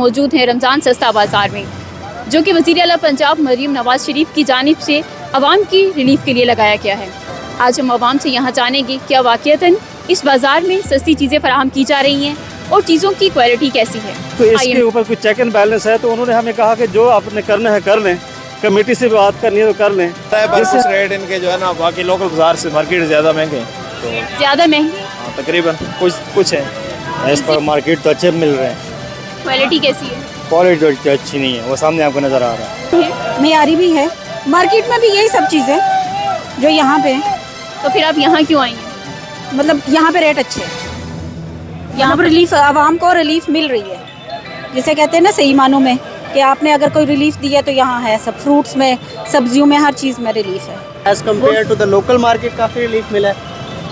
मौजूद हैं रमज़ान सस्ता बाज़ार में, जो कि वज़ीर आला पंजाब मरीम नवाज़ शरीफ की जानिब से आवाम की रिलीफ के लिए लगाया गया है। आज हम आवाम से यहाँ जानेंगे क्या वाक़यतन इस बाज़ार में सस्ती चीज़ें फराहम की जा रही हैं और चीज़ों की क्वालिटी कैसी है। तो इसके ऊपर कुछ चेक एंड बैलेंस है, तो उन्होंने हमें कहा कि जो आपने करना है कर लें, कमेटी से बात करनी है तो कर लें। कुछ रेट इनके जो है ना बाकी लोकल बाजार से मार्केट ज़्यादा महंगे हैं, तो ज़्यादा महंगे तकरीबन कुछ है। इस पर मार्केट तो अच्छे मिल रहे हैं। क्वालिटी कैसी है? क्वालिटी तो अच्छी नहीं है, वो सामने आपको नज़र आ रहा है। मेयारी भी है, मार्केट में भी यही सब चीज़ें जो यहाँ पे हैं। तो फिर आप यहाँ क्यों आई हैं? मतलब यहाँ पे रेट अच्छे हैं, यहाँ पर रिलीफ आवाम को रिलीफ मिल रही है, जिसे कहते हैं ना सही मानों में कि आपने अगर कोई रिलीफ दी है तो यहाँ है। सब फ्रूट्स में, सब्जियों में, हर चीज़ में रिलीफ है। As compare to the local market काफ़ी रिलीफ मिला है,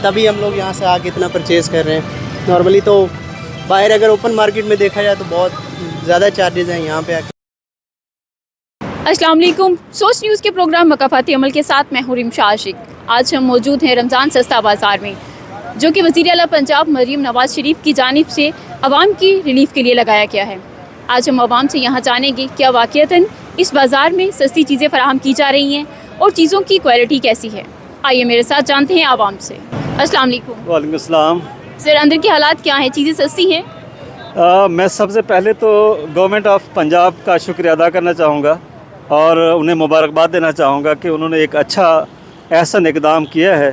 तभी हम लोग यहाँ से आके इतना परचेज़ कर रहे हैं। नॉर्मली तो बाहर अगर ओपन मार्केट में देखा जाए तो बहुत ज़्यादा चार्जेस हैं, यहाँ पे आके। अस्सलाम वालेकुम, सोच न्यूज़ के प्रोग्राम मकाफाती अमल के साथ मैं हूं रिमशा आशिक। आज हम मौजूद हैं रमज़ान सस्ता बाज़ार में, जो कि वज़ीर आला पंजाब मरीम नवाज़ शरीफ की जानिब से आवाम की रिलीफ के लिए लगाया गया है। आज हम आवाम से यहाँ जानेंगे क्या वाक़यतन इस बाज़ार में सस्ती चीज़ें फराहम की जा रही हैं और चीज़ों की क्वालिटी कैसी है। आइए मेरे साथ जानते हैं आवाम से। अस्सलाम वालेकुम। वालेकुम अस्सलाम। सर, अंदर के हालात क्या हैं? चीज़ें सस्ती हैं? मैं सबसे पहले तो गवर्नमेंट ऑफ पंजाब का शुक्रिया अदा करना चाहूँगा और उन्हें मुबारकबाद देना चाहूँगा कि उन्होंने एक अच्छा ऐसा इक़दाम किया है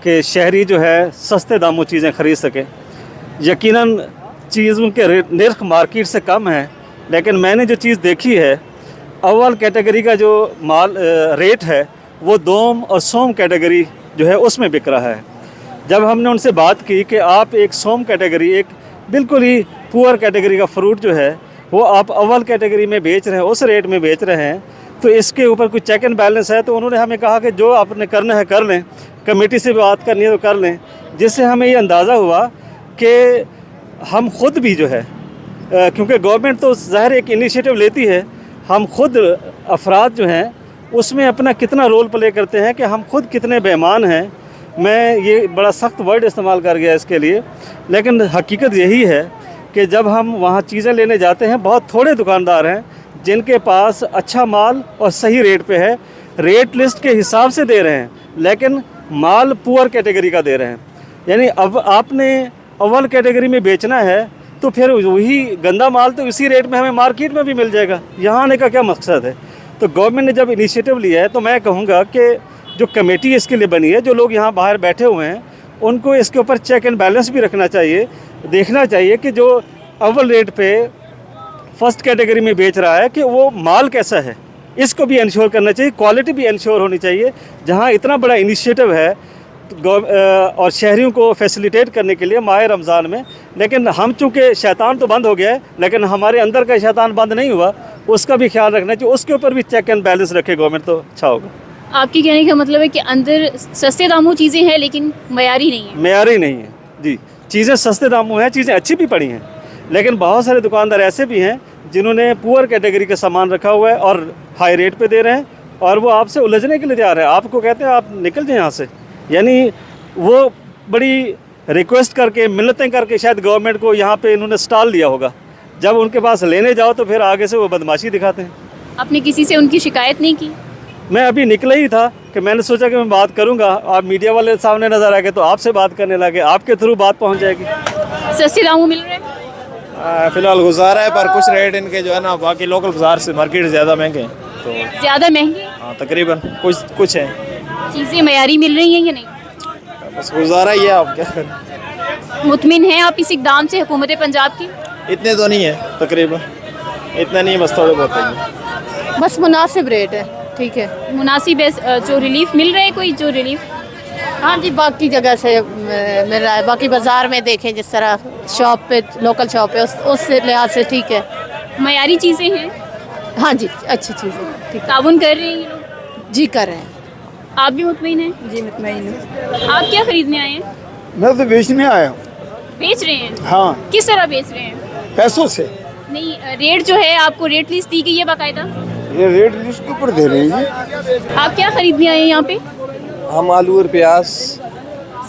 कि शहरी जो है सस्ते दामों चीज़ें ख़रीद सके। यकीनन चीज़ों के नर्ख मार्केट से कम है, लेकिन मैंने जो चीज़ देखी है, अव्वल कैटेगरी का जो माल रेट है वो दोम और सोम कैटेगरी जो है उसमें बिक रहा है। जब हमने उनसे बात की कि आप एक सोम कैटेगरी, एक बिल्कुल ही पुअर कैटेगरी का फ्रूट जो है वो आप अव्वल कैटेगरी में बेच रहे हैं, उस रेट में बेच रहे हैं, तो इसके ऊपर कुछ चेक एंड बैलेंस है। तो उन्होंने हमें कहा कि जो आपने करना है कर लें, कमेटी से बात करनी है तो कर लें। जिससे हमें ये अंदाज़ा हुआ कि हम ख़ुद भी जो है, क्योंकि गवर्नमेंट तो ज़ाहिर एक इनिशिएटिव लेती है, हम ख़ुद अफराद जो हैं उसमें अपना कितना रोल प्ले करते हैं कि हम ख़ुद कितने बेईमान हैं। मैं ये बड़ा सख्त वर्ड इस्तेमाल कर गया इसके लिए, लेकिन हकीकत यही है कि जब हम वहाँ चीज़ें लेने जाते हैं, बहुत थोड़े दुकानदार हैं जिनके पास अच्छा माल और सही रेट पे है, रेट लिस्ट के हिसाब से दे रहे हैं, लेकिन माल पुअर कैटेगरी का दे रहे हैं। यानी अब आपने अव्वल कैटेगरी में बेचना है तो फिर वही गंदा माल तो इसी रेट में हमें मार्केट में भी मिल जाएगा। यहाँ आने का क्या मकसद है? तो गवर्नमेंट ने जब इनिशिएटिव लिया है तो मैं कहूँगा कि जो कमेटी इसके लिए बनी है, जो लोग यहाँ बाहर बैठे हुए हैं, उनको इसके ऊपर चेक एंड बैलेंस भी रखना चाहिए। देखना चाहिए कि जो अव्वल रेट पे फर्स्ट कैटेगरी में बेच रहा है कि वो माल कैसा है, इसको भी इंश्योर करना चाहिए, क्वालिटी भी इंश्योर होनी चाहिए। जहाँ इतना बड़ा इनिशिएटिव है और शहरियों को फैसिलिटेट करने के लिए माह रमज़ान में, लेकिन हम चूँकि शैतान तो बंद हो गया है, लेकिन हमारे अंदर का शैतान बंद नहीं हुआ, उसका भी ख्याल रखना चाहिए। उसके ऊपर भी चेक एंड बैलेंस रखे गवर्नमेंट तो अच्छा होगा। आपके कहने का मतलब है कि अंदर सस्ते दामों चीज़ें हैं लेकिन मयारी नहीं है? मयारी नहीं है जी। चीज़ें सस्ते दामों हैं, चीज़ें अच्छी भी पड़ी हैं, लेकिन बहुत सारे दुकानदार ऐसे भी हैं जिन्होंने पुअर कैटेगरी का सामान रखा हुआ है और हाई रेट पे दे रहे हैं, और वो आपसे उलझने के लिए तैयार है। आपको कहते हैं आप निकल जाएं यहाँ से, यानी वो बड़ी रिक्वेस्ट करके, मिन्नतें करके शायद गवर्नमेंट को यहाँ पे इन्होंने स्टॉल दिया होगा। जब उनके पास लेने जाओ तो फिर आगे से वो बदमाशी दिखाते हैं। आपने किसी से उनकी शिकायत नहीं की? मैं अभी निकला ही था कि मैंने सोचा कि मैं बात करूंगा, आप मीडिया वाले सामने नज़र आ गए तो आपसे बात करने लगे, आपके थ्रू बात पहुंच जाएगी। सस्ते दामों मिल रहे हैं? फ़िलहाल गुजारा है, पर कुछ रेट इनके जो है ना बाकी लोकल बाजार से मार्केट ज़्यादा महंगे हैं, तो ज़्यादा महंगे? हाँ तकरीबन कुछ है। चीज़ें मयारी मिल रही हैं या नहीं? बस गुजारा ही है, आप क्या करें। मुतमिन हैं आप इस इक़दाम से हुकूमत पंजाब की? इतने तो नहीं है, तकरीबन इतना नहीं है, बस थोड़े बहुत है। बस मुनासिब रेट है, ठीक है, मुनासिब है। जो रिलीफ मिल रहा है, कोई जो रिलीफ? हाँ जी, बाकी जगह से मिल रहा है। बाकी बाज़ार में देखें जिस तरह शॉप पे, लोकल शॉप पे, उस लिहाज से ठीक है। मयारी चीज़ें हैं? हाँ जी, अच्छी चीज़ें, ठीक है। ताउन कर रहे हैं ये लोग? जी कर रहे हैं। आप भी मुतमिन हैं? जी मुतमईन हूँ। आप क्या खरीदने आए हैं? मैं तो बेचने आया हूँ। बेच रहे हैं? हाँ, किस तरह बेच रहे हैं? पैसों से। नहीं, रेट जो है आपको रेट लिस्ट दी गई है बाकायदा? ये रेट लिस्ट के ऊपर दे रहे हैं जी। आप क्या खरीदने आए हैं यहाँ पे? हम आलू और प्याज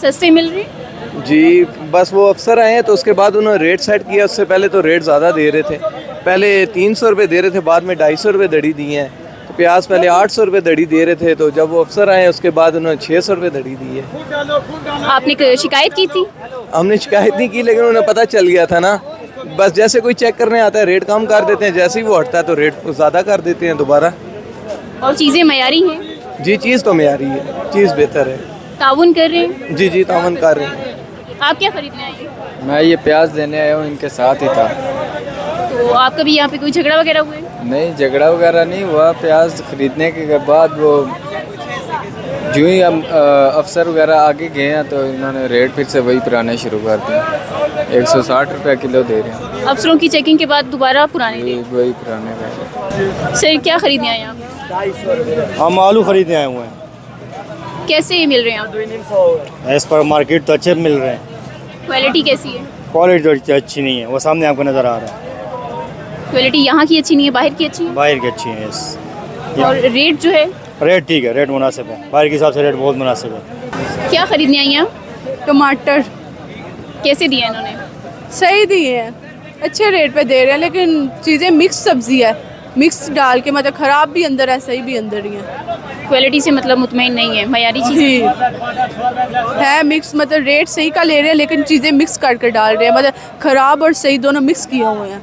सस्ते मिल रहे हैं? जी बस वो अफसर आए हैं तो उसके बाद उन्होंने रेट सेट किया। उससे पहले तो रेट ज़्यादा दे रहे थे, पहले 300 रुपये दे रहे थे, बाद में 250 रुपये दड़ी दी हैं। तो प्याज पहले 800 रुपये दड़ी दे रहे थे, तो जब वो अफसर आए उसके बाद उन्होंने 600 रुपये दड़ी दी है। आपने शिकायत की थी? हमने शिकायत नहीं की, लेकिन उन्हें पता चल गया था ना। बस जैसे कोई चेक करने आता है रेट कम कर देते हैं, जैसे ही वो हटता है तो रेट ज़्यादा कर देते हैं दोबारा। और चीज़ें मयारी हैं? जी चीज़ तो मयारी है, चीज़ बेहतर है। ताउन कर रहे हैं? जी तावन कर रहे हैं। आप क्या खरीदने आए हैं? मैं ये प्याज लेने आया हूँ, इनके साथ ही था। तो आपका भी यहाँ पे कोई झगड़ा वगैरह हुआ है? नहीं, झगड़ा वगैरह नहीं हुआ। प्याज खरीदने के बाद वो जो ही हम अफसर वगैरह आगे गए हैं तो इन्होंने रेट फिर से वही पुराने शुरू कर दिए। 160 रुपये किलो दे रहे हैं। अफसरों की चेकिंग के बाद दोबारा पुराने वही पुराने का। सर क्या खरीदने आए हैं आप? हम आलू खरीदने आए हुए हैं। कैसे मिल रहे हैं आप? एज पर मार्केट तो अच्छे मिल रहे हैं। क्वालिटी कैसी है? क्वालिटी तो अच्छी नहीं है, वो सामने आपको नज़र आ रहा है। क्वालिटी यहाँ की अच्छी नहीं है, बाहर की अच्छी है? बाहर की अच्छी है। यस। और रेट जो है? रेट ठीक है, रेट मुनासिब है, बाहर के हिसाब से रेट बहुत मुनासिब है। क्या खरीदने आई हैं आप? टमाटर कैसे दिए इन्होंने? सही दिए हैं, अच्छे रेट पे दे रहे हैं, लेकिन चीज़ें मिक्स सब्जी है, मिक्स डाल के मतलब ख़राब भी अंदर है, सही भी अंदर ही है। क्वालिटी से मतलब मुतमईन नहीं है, मयारी चीज़ है मिक्स, मतलब रेट सही का ले रहे हैं लेकिन चीज़ें मिक्स कर डाल रहे हैं, मतलब ख़राब और सही दोनों मिक्स किए हुए हैं।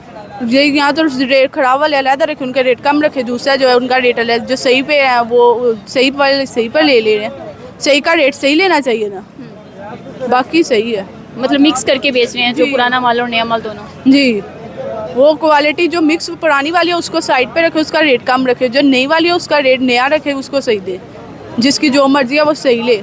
ये यहाँ तो रेट ख़राब वाले अलग रखे, उनका रेट कम रखे, दूसरा जो है उनका रेट अलग, जो सही पे है वो सही पर ले रहे हैं। सही का रेट सही लेना चाहिए ना, बाकी सही है। मतलब मिक्स करके बेच रहे हैं, जो पुराना माल और नया माल दोनों? जी, वो क्वालिटी जो मिक्स पुरानी वाली है उसको साइड पे रखे, उसका रेट कम रखे, जो नई वाली है उसका रेट नया रखे, उसको सही दे, जिसकी जो मर्जी है वो सही ले।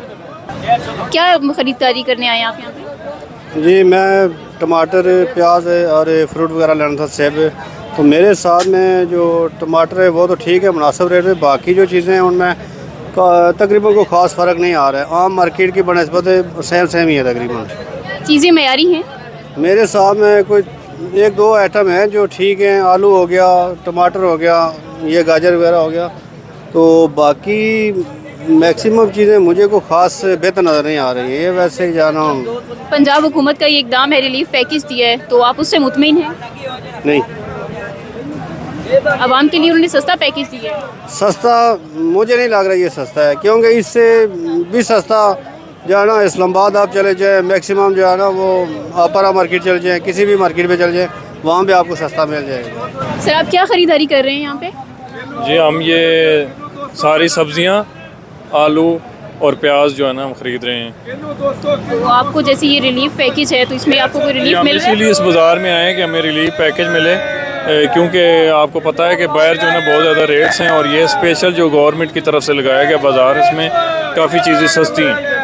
क्या खरीदारी करने आए आप यहाँ पे? जी मैं टमाटर, प्याज और फ्रूट वगैरह लेना था, सेब। तो मेरे साथ में जो टमाटर है वो तो ठीक है, मुनासिब रेट है। बाकी जो चीज़ें हैं उनमें तकरीबन कोई ख़ास फ़र्क नहीं आ रहा है, आम मार्केट की बनस्बत सेम ही है तकरीबन। चीज़ें मयारी हैं? मेरे साथ में कोई 1-2 आइटम हैं जो ठीक हैं, आलू हो गया, टमाटर हो गया, ये गाजर वगैरह हो गया। तो बाकी मैक्सिमम चीज़ें मुझे को ख़ास बेहतर नज़र नहीं आ रही है। ये वैसे जाना पंजाब हुकूमत का ये इकदाम है, रिलीफ पैकेज दिया है, तो आप उससे मुतमईन हैं? नहीं, आवाम के लिए उन्होंने सस्ता पैकेज दिया है। सस्ता मुझे नहीं लग रहा ये सस्ता है, क्योंकि इससे भी सस्ता जो है ना इस्लामाबाद आप चले जाएँ, मैक्सिमम जो है ना वो अपरा मार्केट चले जाएँ, किसी भी मार्केट में चले जाएँ, वहाँ भी आपको सस्ता मिल जाएगा। सर आप क्या ख़रीदारी कर रहे हैं यहाँ पे? जी हम ये सारी सब्जियाँ, आलू और प्याज जो है ना हम ख़रीद रहे हैं। तो आपको जैसे ये रिलीफ पैकेज है तो इसमें आपको कोई रिलीफ मिल रहा है? इसीलिए इस बाज़ार में आए हैं कि हमें रिलीफ पैकेज मिले, क्योंकि आपको पता है कि बाहर जो है ना बहुत ज़्यादा रेट्स हैं, और ये स्पेशल जो गवर्नमेंट की तरफ से लगाया गया बाज़ार, इसमें काफ़ी चीज़ें सस्ती हैं।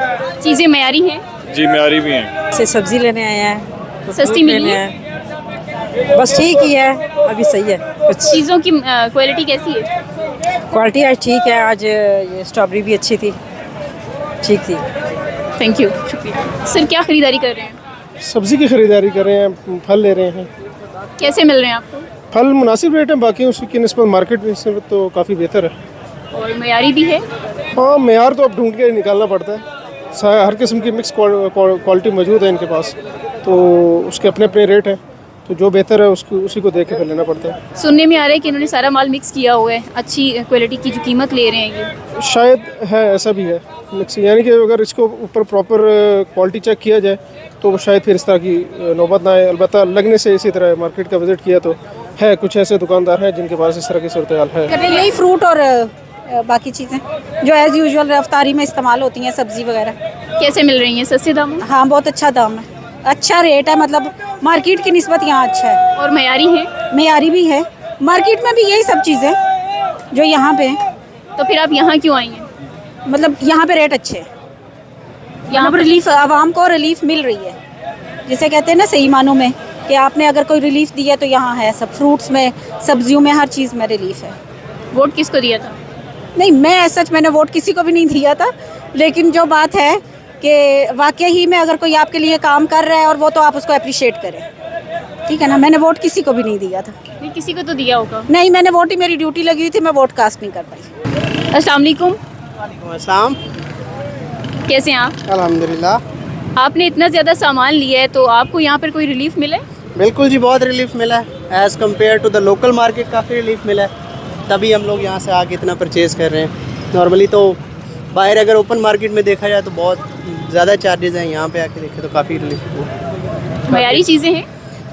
चीज़ें मयारी हैं? जी मयारी भी हैं। से सब्ज़ी लेने आए हैं, सस्ती मिली है? बस ठीक ही है, अभी सही है। चीज़ों की क्वालिटी कैसी है? क्वालिटी आज ठीक है, आज ये स्ट्रॉबेरी भी अच्छी थी, ठीक थी। थैंक यू, शुक्रिया। सर क्या ख़रीदारी कर रहे हैं? सब्ज़ी की ख़रीदारी कर रहे हैं, फल ले रहे हैं। कैसे मिल रहे हैं आपको? फल मुनासिब रेट है, बाकी उसकी निस्बत मार्केट में तो काफ़ी बेहतर है। और मयारी भी है? हाँ, मेयार तो अब ढूंढ के निकालना पड़ता है, हर किस्म की मिक्स क्वालिटी मौजूद है इनके पास, तो उसके अपने अपने रेट हैं, तो जो बेहतर है उसको उसी को देख के फिर लेना पड़ता है। सुनने में आ रहा है कि इन्होंने सारा माल मिक्स किया हुआ है, अच्छी क्वालिटी की जो कीमत ले रहे हैं ये? शायद है, ऐसा भी है मिक्स, यानी कि अगर इसको ऊपर प्रॉपर क्वालिटी चेक किया जाए तो शायद फिर इस तरह की नौबत ना आए। अलबत्ता लगने से इसी तरह मार्केट का विज़िट किया तो है, कुछ ऐसे दुकानदार हैं जिनके पास इस तरह की सूरत हाल है। यही फ्रूट और बाकी चीज़ें जो एज़ यूजुअल रफ्तारी में इस्तेमाल होती हैं, सब्ज़ी वगैरह। कैसे मिल रही हैं? सस्ते दाम? हाँ, बहुत अच्छा दाम है, अच्छा रेट है, मतलब मार्केट की निस्बत यहाँ अच्छा है। और मयारी है? मयारी भी है, मार्केट में भी यही सब चीज़ें जो यहाँ पे हैं। तो फिर आप यहाँ क्यों आई हैं? मतलब यहाँ पे रेट अच्छे हैं, यहाँ पर रिलीफ, आवाम को रिलीफ मिल रही है, जिसे कहते हैं ना सही मानों में कि आपने अगर कोई रिलीफ दिया तो यहाँ है, सब फ्रूट्स में, सब्जियों में, हर चीज़ में रिलीफ है। वोट किसको दिया था? नहीं, मैं सच मैंने वोट किसी को भी नहीं दिया था, लेकिन जो बात है कि वाकई ही में अगर कोई आपके लिए काम कर रहा है और वो तो आप उसको अप्रिशिएट करें, ठीक है ना। मैंने वोट किसी को भी नहीं दिया था। नहीं, किसी को तो दिया होगा। नहीं, मैंने वोट ही, मेरी ड्यूटी लगी हुई थी, मैं वोट कास्ट नहीं कर पाई। अस्सलाम वालेकुम। अस्सलाम। कैसे हैं आप? अल्हम्दुलिल्लाह। आपने इतना ज़्यादा सामान लिया है तो आपको यहाँ पर कोई रिलीफ मिला है? बिल्कुल जी, बहुत रिलीफ मिला है as compare to the local market, काफ़ी रिलीफ मिला है, तभी हम लोग यहाँ से आके इतना परचेज़ कर रहे हैं। नॉर्मली तो बाहर अगर ओपन मार्केट में देखा जाए तो बहुत ज़्यादा चार्जेस हैं, यहाँ पे आके देखें तो काफ़ी रिलीफ। मयारी चीज़ें हैं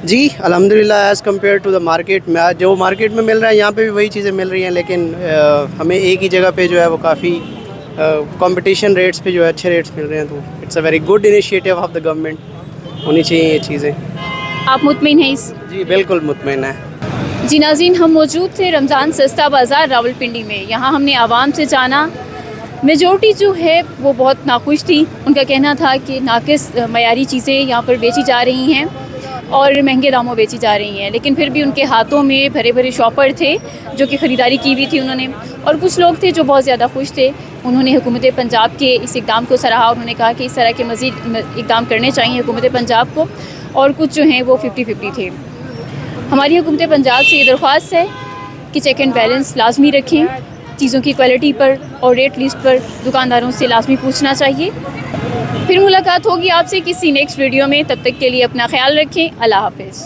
जी अल्हम्दुलिल्लाह, as compare to the market में जो मार्केट में मिल रहा है यहाँ पे भी वही चीज़ें मिल रही हैं, लेकिन हमें एक ही जगह पे जो है वो काफ़ी कंपटीशन रेट्स पे जो है अच्छे रेट्स मिल रहे हैं, तो it's a very good initiative of the government, होनी चाहिए ये चीज़ें। आप मुतमिन हैं इस? जी बिल्कुल मुतमिन है। जी नाज़रीन, हम मौजूद थे रमज़ान सस्ता बाज़ार रावलपिंडी में। यहाँ हमने आवाम से जाना, मेजॉरिटी जो है वो बहुत नाखुश थी। उनका कहना था कि नाकिस मयारी चीज़ें यहाँ पर बेची जा रही हैं और महंगे दामों बेची जा रही हैं, लेकिन फिर भी उनके हाथों में भरे भरे शॉपर थे जो कि ख़रीदारी की हुई थी उन्होंने। और कुछ लोग थे जो बहुत ज़्यादा खुश थे, उन्होंने हुकूमत पंजाब के इस इक़दाम को सराहा। उन्होंने कहा कि इस तरह के मज़ीद इक़दाम करने चाहिए हुकूमत पंजाब को, और कुछ जो हैं वो 50-50 थे। हमारी हुकूमत पंजाब से ये दरख्वास्त है कि चेक एंड बैलेंस लाजमी रखें, चीज़ों की क्वालिटी पर और रेट लिस्ट पर दुकानदारों से लाजमी पूछना चाहिए। फिर मुलाकात होगी आपसे किसी नेक्स्ट वीडियो में, तब तक के लिए अपना ख्याल रखें। अल्लाह हाफ़िज़।